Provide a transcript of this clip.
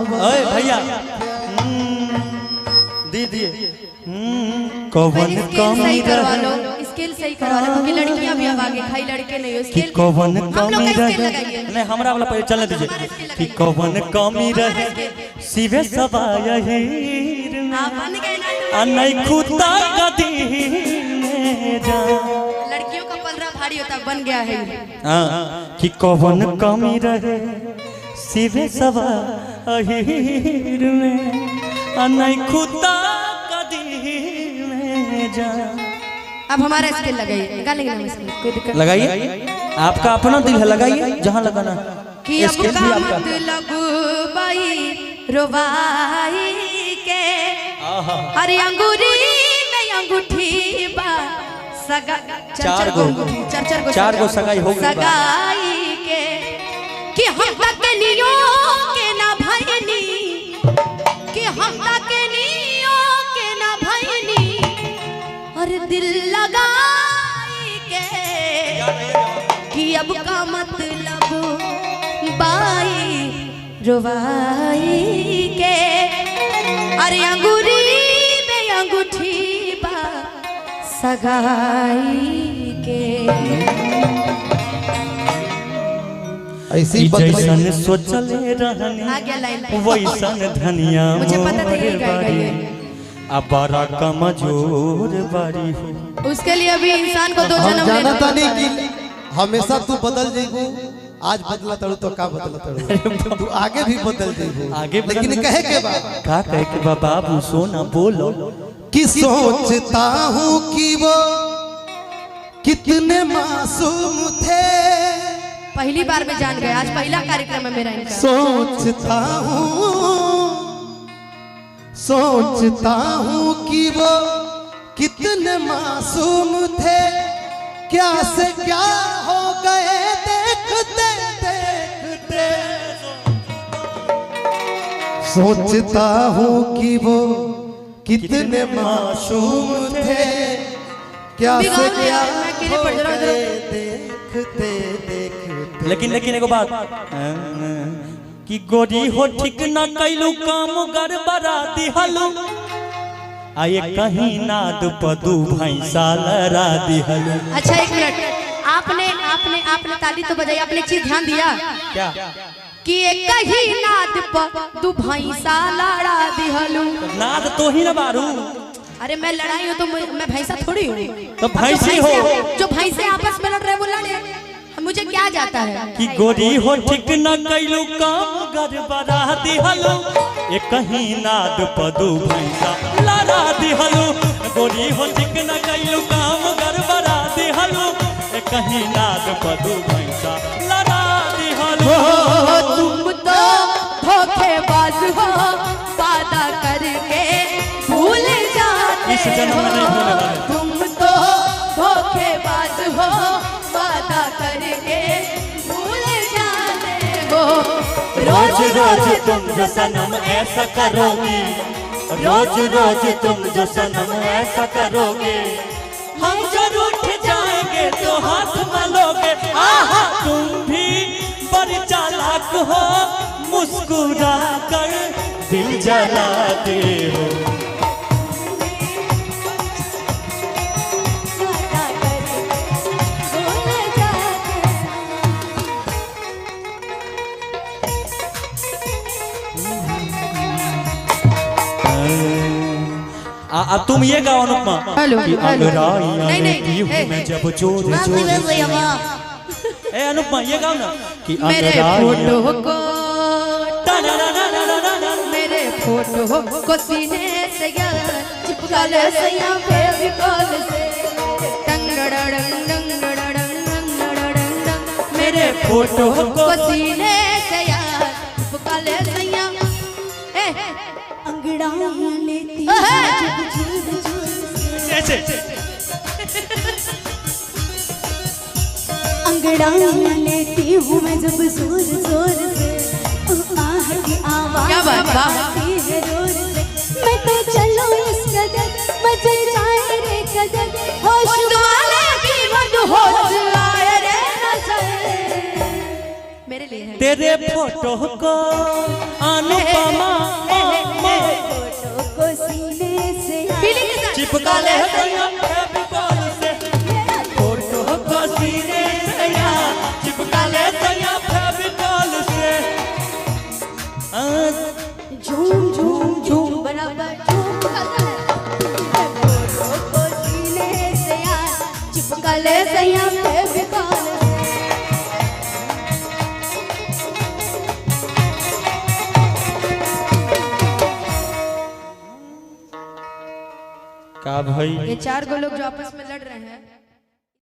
अरे भैया दीदी कौन कमी रहे स्केल सही करवा लो क्योंकि लड़कियां भी अब आगे खाई लड़के नहीं हो स्केल कौन कमी रहे नहीं हमरा वाला पहले चलने दीजिए कि कौन कमी रहे सिवे सवाय हीर नहीं खुदा गदी में जा लड़कियों का पलरा भारी होता बन गया है हां कि कौन कमी रहे सिवे सवाहीर में नहीं खुदा कदी में जा। अब हमारा स्केल लगाइए गा लेंगे ना इसमें कोई दिक्कत लगाइए आपका अपना दिल है लगाइए जहां लगाना कि अब का मतलब बाई रोवाई के अरे अंगूरी में अंगूठी बा सगा चार गो सगाई हो गई सगाई के कि हम तक नियो के ना भैनी कि हम तक नियो के ना भैनी और दिल लगाई के कि अब का मतलब बाई रोवाई के अरे अंगूरी में अंगूठी बा सगाई के ऐसी जैसन सोचले रहनी वैसन धनिया मुझे पता था ये गाएगा अब बड़ा कमजोर बारी हो उसके लिए अभी इंसान को दो जन्म जाना था नहीं कि हमेशा तू बदल जाइबू आज बदला तड़ू तो का बदला तड़ू तू आगे भी बदल जाइबू आगे लेकिन कहे के बा का कहे के बाबू सोना बोलो कि सोचता हूँ कि वो कितने मासूम थे पहली बार में जान गए आज पहला कार्यक्रम है मेरा इनका सोचता हूँ कि वो कितने मासूम थे क्या से क्या हो गए देखते देखते सोचता हूँ कि वो कितने मासूम थे क्या से क्या हो गए देखते देखते। लेकिन एगो बात कि गोरी हो ठीक न कैलू काम गड़बड़ा दिहलू आये कहीं नाद पदू भैंसा लड़ा दिहलू। अच्छा एक मिनट आपने आपने आपने ताली तो बजाई आपने चीज ध्यान दिया क्या कि एक कहीं नाद पदू भैंसा लड़ा दिहलू नाद तो ही न बारू अरे मैं लड़ाई हूँ तो मैं भैंसा थोड़ी हूँ तो भैंसी हो जो भैंसे आपस में लड़ रहे वो लड़े मुझे क्या जाता है कि गोरी हो ठीक न कैलू काम गड़बड़ा दिहलू एक कहीं नाद पदू भैंसा लड़ा दिहलू गोरी हो ठीक न कैलू काम गड़बड़ा दिहलू एक कहीं नाद पदू भैंसा लड़ा दिहलू। तुम तो धोखेबाज हो वादा करके भूल जाते इस जन्म में नहीं भूलने वाले तुम तो धोखेबाज हो वादा करके भूल जाते हो रोज रोज तुम जो सनम ऐसा करोगे रोज रोज तुम जो सनम ऐसा करोगे हम जरूर उठ जाएंगे तो हाथ मलोगे आहा तुम भी बड़ी चालाक हो मुस्कुरा कर दिल जलाते हो। तुम ये गाओ अनुपमा कि अंगड़ाइयां लेती हूँ मैं जब जोर जोर ए अनुपमा ये गाओ ना कि मेरे फोटो को सीने से चिपका ले सैया फेविकॉल से मेरे फोटो को सीने से चिपका ले सैया अंगड़ाइयां लेती अंगड़ाइयां लेती हूँ मैं जब जोर जोर से आह की आवाज़ आती है जोर से मैं तो चलो इस कदर बजे जाए रे कदर होश वाले की मत होश आए रे नजर मेरे लिए है तेरे फोटो को अनुपमा फोटो को सीने से चिपका ले सैया फेविकॉल से, फोटो को सीने से चिपका ले सैया फेविकॉल से। झूम झूम झूम बराबर झूम फोटो को सीने से चिपका ले सैया फेविकॉल से। का भाई ये 4 गो लोग जो आपस में लड़ रहे हैं